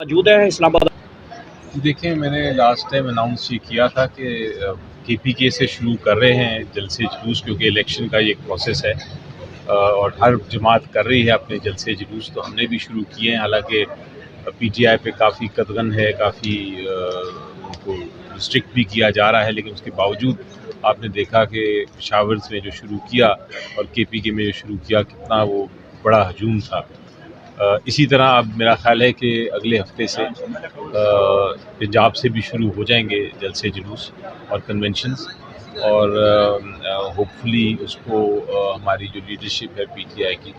موجود ہے اسلام آباد۔ دیکھیں، میں نے لاسٹ ٹائم اناؤنس یہ کیا تھا کہ کے پی کے سے شروع کر رہے ہیں جلسے جلوس، کیونکہ الیکشن کا یہ پروسیس ہے اور ہر جماعت کر رہی ہے اپنے جلسے جلوس، تو ہم نے بھی شروع کیے ہیں۔ حالانکہ پی ٹی آئی پہ کافی قدغن ہے، کافی ان کو ریسٹرکٹ بھی کیا جا رہا ہے، لیکن اس کے باوجود آپ نے دیکھا کہ پشاور میں جو شروع کیا اور کے پی کے میں جو شروع کیا، کتنا وہ بڑا ہجوم تھا۔ اسی طرح اب میرا خیال ہے کہ اگلے ہفتے سے پنجاب سے بھی شروع ہو جائیں گے جلسے جلوس اور کنونشنز، اور ہوپ فلی اس کو ہماری جو لیڈرشپ ہے پی ٹی آئی کی،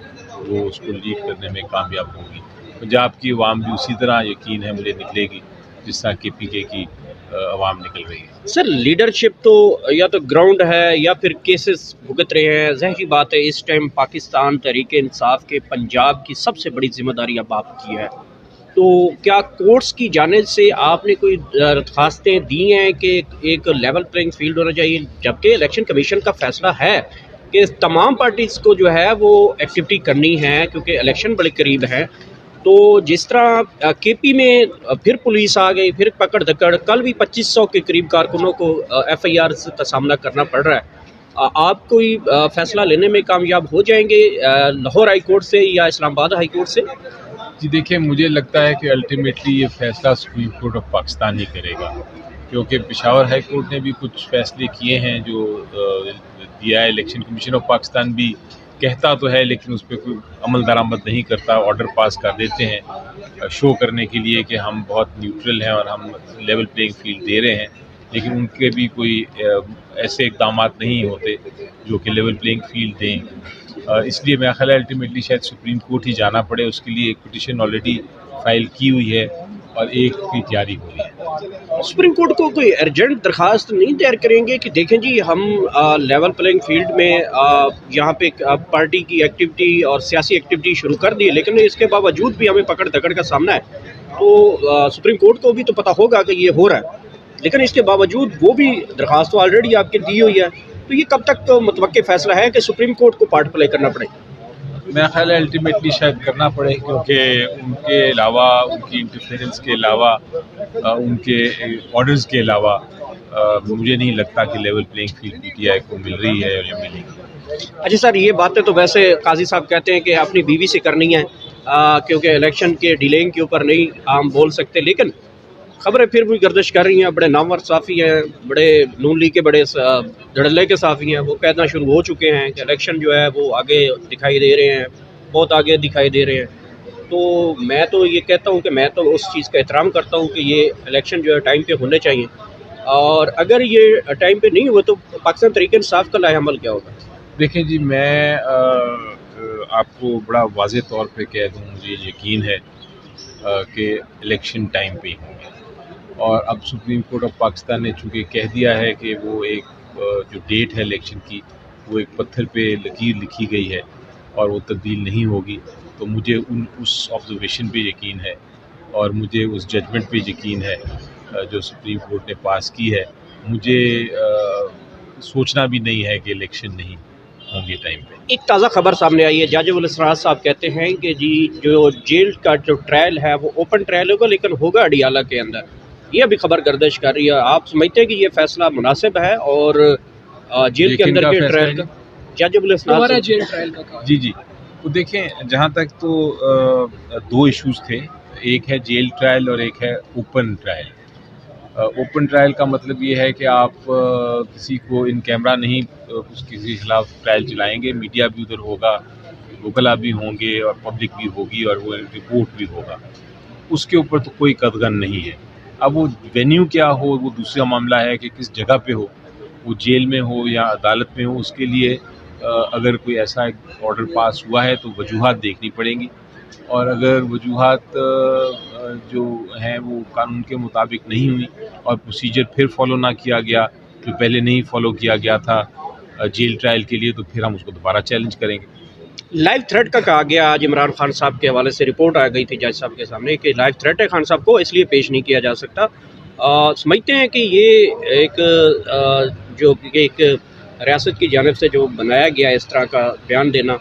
وہ اس کو لیڈ کرنے میں کامیاب ہوگی۔ پنجاب کی عوام بھی اسی طرح یقین ہے مجھے نکلے گی جس طرح کے پی کے کی عوام نکل رہی ہے۔ سر لیڈرشپ تو یا تو گراؤنڈ ہے یا پھر کیسز بھگت رہے ہیں، ظاہر بات ہے اس ٹائم پاکستان تحریک انصاف کے پنجاب کی سب سے بڑی ذمہ داری اب آپ کی ہے، تو کیا کورٹس کی جانب سے آپ نے کوئی درخواستیں دی ہیں کہ ایک لیول پلینگ فیلڈ ہونا چاہیے، جبکہ الیکشن کمیشن کا فیصلہ ہے کہ تمام پارٹیز کو جو ہے وہ ایکٹیویٹی کرنی ہے کیونکہ الیکشن بڑے قریب ہے؟ تو جس طرح کے پی میں پھر پولیس آ گئی، پھر پکڑ دھکڑ، کل بھی 2500 کے قریب کارکنوں کو ایف آئی آر کا سامنا کرنا پڑ رہا ہے، آپ کوئی فیصلہ لینے میں کامیاب ہو جائیں گے لاہور ہائی کورٹ سے یا اسلام آباد ہائی کورٹ سے؟ جی دیکھیں، مجھے لگتا ہے کہ الٹیمیٹلی یہ فیصلہ سپریم کورٹ آف پاکستان ہی کرے گا، کیونکہ پشاور ہائی کورٹ نے بھی کچھ فیصلے کیے ہیں جو دیا ہے۔ الیکشن کمیشن آف پاکستان بھی کہتا تو ہے لیکن اس پہ کوئی عمل درآمد نہیں کرتا، آرڈر پاس کر دیتے ہیں شو کرنے کے لیے کہ ہم بہت نیوٹرل ہیں اور ہم لیول پلینگ فیلڈ دے رہے ہیں، لیکن ان کے بھی کوئی ایسے اقدامات نہیں ہوتے جو کہ لیول پلینگ فیلڈ دیں۔ اس لیے میرا خیال ہے الٹیمیٹلی شاید سپریم کورٹ ہی جانا پڑے، اس کے لیے ایک پٹیشن آلریڈی فائل کی ہوئی ہے اور ایک کی تیاری ہو رہی ہے۔ سپریم کورٹ کو کوئی ارجنٹ درخواست نہیں تیار کریں گے کہ دیکھیں جی ہم لیول پلینگ فیلڈ میں یہاں پہ پارٹی کی ایکٹیویٹی اور سیاسی ایکٹیویٹی شروع کر دی، لیکن اس کے باوجود بھی ہمیں پکڑ دھکڑ کا سامنا ہے، تو سپریم کورٹ کو بھی تو پتہ ہوگا کہ یہ ہو رہا ہے، لیکن اس کے باوجود وہ بھی درخواست تو آلریڈی آپ کی دی ہوئی ہے، تو یہ کب تک تو متوقع فیصلہ ہے کہ سپریم کورٹ کو پارٹ پلے کرنا پڑے؟ میرا خیال ہے الٹیمیٹلی شاید کرنا پڑے، کیونکہ ان کے علاوہ، ان کی انٹرفیئرنس کے علاوہ، ان کے آرڈرز کے علاوہ مجھے نہیں لگتا کہ level playing field P T I کو مل رہی ہے یا ملے گی۔ اچھا سر، یہ باتیں تو ویسے قاضی صاحب کہتے ہیں کہ اپنی بیوی سے کرنی ہے کیونکہ الیکشن کے ڈیلینگ کے اوپر نہیں ہم بول سکتے، لیکن خبریں پھر بھی گردش کر رہی ہیں، بڑے نامور صحافی ہیں، بڑے نون لیگ کے بڑے دھڑلے کے صحافی ہیں، وہ کہنا شروع ہو چکے ہیں کہ الیکشن جو ہے وہ آگے دکھائی دے رہے ہیں، بہت آگے دکھائی دے رہے ہیں، تو میں تو یہ کہتا ہوں کہ میں تو اس چیز کا احترام کرتا ہوں کہ یہ الیکشن جو ہے ٹائم پہ ہونے چاہیے، اور اگر یہ ٹائم پہ نہیں ہوئے تو پاکستان تحریک انصاف کا لائحہ عمل کیا ہوگا؟ دیکھیں جی، میں آپ کو بڑا واضح طور پہ کہہ دوں، مجھے یقین ہے کہ الیکشن ٹائم پہ ہی ہوں گے، اور اب سپریم کورٹ آف پاکستان نے چونکہ کہہ دیا ہے کہ وہ ایک جو ڈیٹ ہے الیکشن کی، وہ ایک پتھر پہ لکیر لکھی گئی ہے اور وہ تبدیل نہیں ہوگی، تو مجھے اس آبزرویشن پہ یقین ہے اور مجھے اس ججمنٹ پہ یقین ہے جو سپریم کورٹ نے پاس کی ہے۔ مجھے سوچنا بھی نہیں ہے کہ الیکشن نہیں ہوں گے ٹائم پہ۔ ایک تازہ خبر سامنے آئی ہے، جج الاسرار صاحب کہتے ہیں کہ جی جو جیل کا جو ٹرائل ہے وہ اوپن ٹرائل ہوگا، لیکن ہوگا اڈیالہ کے اندر، یہ ابھی خبر گردش کر رہی ہے، آپ سمجھتے ہیں کہ یہ فیصلہ مناسب ہے اور جیل کے اندر کے ٹرائل کا؟ جج الاسرار جیل ٹرائل کا جی تو دیکھیں، جہاں تک تو دو ایشوز تھے، ایک ہے جیل ٹرائل اور ایک ہے اوپن ٹرائل۔ اوپن ٹرائل کا مطلب یہ ہے کہ آپ کسی کو ان کیمرہ نہیں کسی کے خلاف ٹرائل چلائیں گے، میڈیا بھی ادھر ہوگا، وکلا بھی ہوں گے اور پبلک بھی ہوگی اور وہ رپورٹ بھی ہوگا، اس کے اوپر تو کوئی قدغن نہیں ہے۔ اب وہ وینیو کیا ہو وہ دوسرا معاملہ ہے کہ کس جگہ پہ ہو، وہ جیل میں ہو یا عدالت میں ہو، اس کے لیے اگر کوئی ایسا آرڈر پاس ہوا ہے تو وجوہات دیکھنی پڑیں گی، اور اگر وجوہات جو ہیں وہ قانون کے مطابق نہیں ہوئی اور پروسیجر پھر فالو نہ کیا گیا جو پہلے نہیں فالو کیا گیا تھا جیل ٹرائل کے لیے، تو پھر ہم اس کو دوبارہ چیلنج کریں گے۔ لائیو تھریٹ کا کہا گیا، آج عمران خان صاحب کے حوالے سے رپورٹ آ گئی تھی جج صاحب کے سامنے کہ لائیو تھریٹ ہے خان صاحب کو، اس لیے پیش نہیں کیا جا سکتا، سمجھتے ہیں کہ یہ جو ایک ریاست کی جانب سے جو بنایا گیا اس طرح کا بیان دینا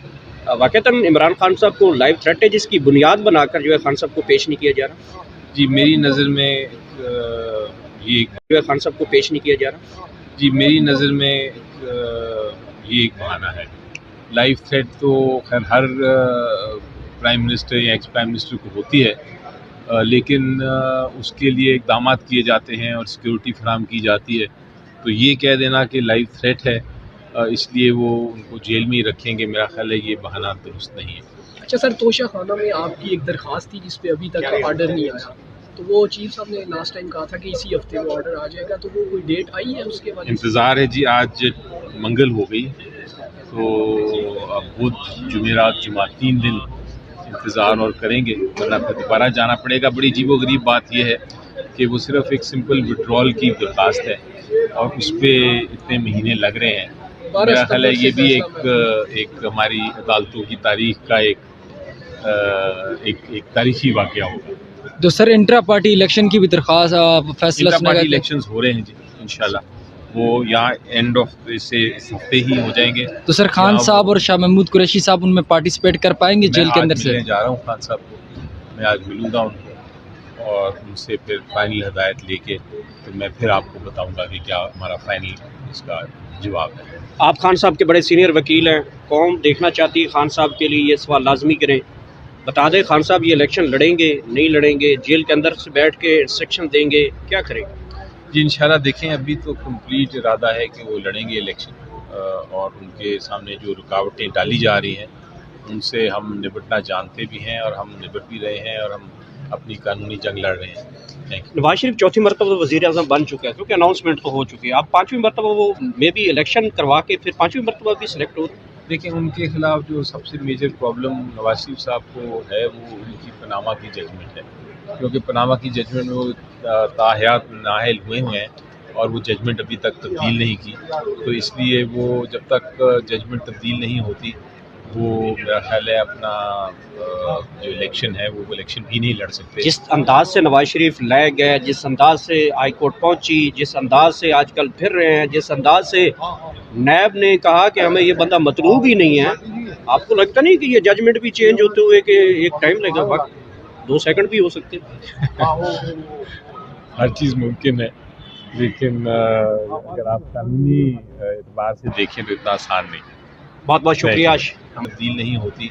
واقعتاً عمران خان صاحب کو لائیو تھریٹ ہے جس کی بنیاد بنا کر جو ہے خان صاحب کو پیش نہیں کیا جا رہا؟ جی میری نظر میں یہ خان صاحب کو پیش نہیں کیا جا رہا؟ جی میری نظر میں یہ ایک بہانہ ہے. لائف تھریٹ تو خیر ہر پرائم منسٹر یا ایکس پرائم منسٹر کو ہوتی ہے، لیکن اس کے لیے اقدامات کیے جاتے ہیں اور سیکیورٹی فراہم کی جاتی ہے. تو یہ کہہ دینا کہ لائف تھریٹ ہے اس لیے وہ ان کو جیل میں ہی رکھیں گے، میرا خیال ہے یہ بہانہ درست نہیں ہے. اچھا سر، توشہ خانہ میں آپ کی ایک درخواست تھی جس پہ ابھی تک آرڈر نہیں آیا، تو وہ چیف صاحب نے لاسٹ ٹائم کہا تھا کہ اسی ہفتے وہ آرڈر آ جائے گا، تو وہ کوئی ڈیٹ آئی ہے اس کے بارے میں؟ انتظار ہے جی. آج منگل ہو گئی تو اب بدھ جمعرات جمعہ 3 دن انتظار اور کریں گے، ورنہ پھر دوبارہ جانا پڑے گا. بڑی عجیب و غریب بات یہ ہے کہ وہ صرف ایک سمپل وڈرول کی درخواست ہے اور اس پہ اتنے مہینے لگ رہے ہیں. میرا خیال ہے یہ بھی ایک ہماری عدالتوں کی تاریخ کا ایک تاریخی واقعہ ہوگا. تو سر انٹرا پارٹی الیکشن کی بھی درخواست فیصلہ انٹرا پارٹی الیکشنز ہو رہے ہیں جی انشاءاللہ، وہ یہاں اینڈ آف اس ہفتے ہی ہو جائیں گے. تو سر خان صاحب اور شاہ محمود قریشی صاحب ان میں پارٹیسپیٹ کر پائیں گے جیل کے اندر سے؟ میں آج ملنے جا رہا ہوں خان صاحب کو، میں آج ملوں گا ان کو اور ان سے پھر فائنل ہدایت لے کے تو میں پھر آپ کو بتاؤں گا کہ کیا ہمارا فائنل اس کا جواب ہے. آپ خان صاحب کے بڑے سینئر وکیل ہیں، قوم دیکھنا چاہتی ہے خان صاحب کے لیے یہ سوال لازمی کریں، بتا دیں خان صاحب یہ الیکشن لڑیں گے نہیں لڑیں گے، جیل کے اندر سے بیٹھ کے انسٹرکشن دیں گے، کیا کریں گے؟ جی انشاءاللہ دیکھیں، ابھی تو کمپلیٹ ارادہ ہے کہ وہ لڑیں گے الیکشن، اور ان کے سامنے جو رکاوٹیں ڈالی جا رہی ہیں ان سے ہم نبٹنا جانتے بھی ہیں اور ہم نبٹ بھی رہے ہیں اور ہم اپنی قانونی جنگ لڑ رہے ہیں. نواز شریف چوتھی مرتبہ وزیر اعظم بن چکا ہے کیونکہ اناؤنسمنٹ تو ہو چکی ہے، اب پانچویں مرتبہ وہ میں بھی الیکشن کروا کے پھر پانچویں مرتبہ بھی سلیکٹ ہو. دیکھیں ان کے خلاف جو سب سے میجر پرابلم نواز شریف صاحب کو ہے وہ ان کی پاناما کی ججمنٹ ہے، کیونکہ پاناما کی ججمنٹ میں وہ تاحیات نااہل ہوئے ہیں اور وہ ججمنٹ ابھی تک تبدیل نہیں کی. تو اس لیے وہ جب تک ججمنٹ تبدیل نہیں ہوتی وہ میرا خیال ہے اپنا جو الیکشن ہے وہ الیکشن بھی نہیں لڑ سکتے. جس انداز سے نواز شریف لے گئے، جس انداز سے ہائی کورٹ پہنچی، جس انداز سے آج کل پھر رہے ہیں، جس انداز سے نیب نے کہا کہ ہمیں یہ بندہ مطلوب ہی نہیں ہے، آپ کو لگتا نہیں کہ یہ ججمنٹ بھی چینج ہوتے ہوئے کہ ایک ٹائم لگے گا، وقت 2 سیکنڈ بھی ہو سکتے؟ ہر چیز ممکن ہے، لیکن اگر آپ قانونی اعتبار سے دیکھیں تو اتنا آسان نہیں. بہت بہت شکریہ. تبدیل نہیں ہوتی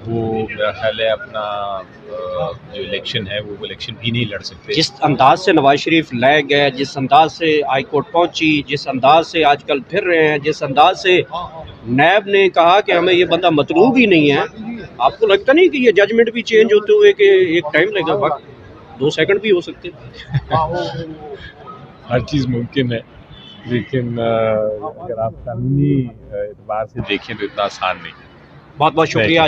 وہ میرا خیال ہے اپنا جو الیکشن ہے وہ الیکشن بھی نہیں لڑ سکتے. جس انداز سے نواز شریف لے گئے، جس انداز سے ہائی کورٹ پہنچی، جس انداز سے آج کل پھر رہے ہیں، جس انداز سے نیب نے کہا کہ ہمیں یہ بندہ مطلوب ہی نہیں ہے، آپ کو لگتا نہیں کہ یہ ججمنٹ بھی چینج ہوتے ہوئے کہ ایک ٹائم لگے گا، وقت 2 سیکنڈ بھی ہو سکتے؟ ہر چیز ممکن ہے، لیکن اگر آپ قانونی اعتبار سے دیکھیں تو اتنا آسان نہیں. بہت بہت شکریہ.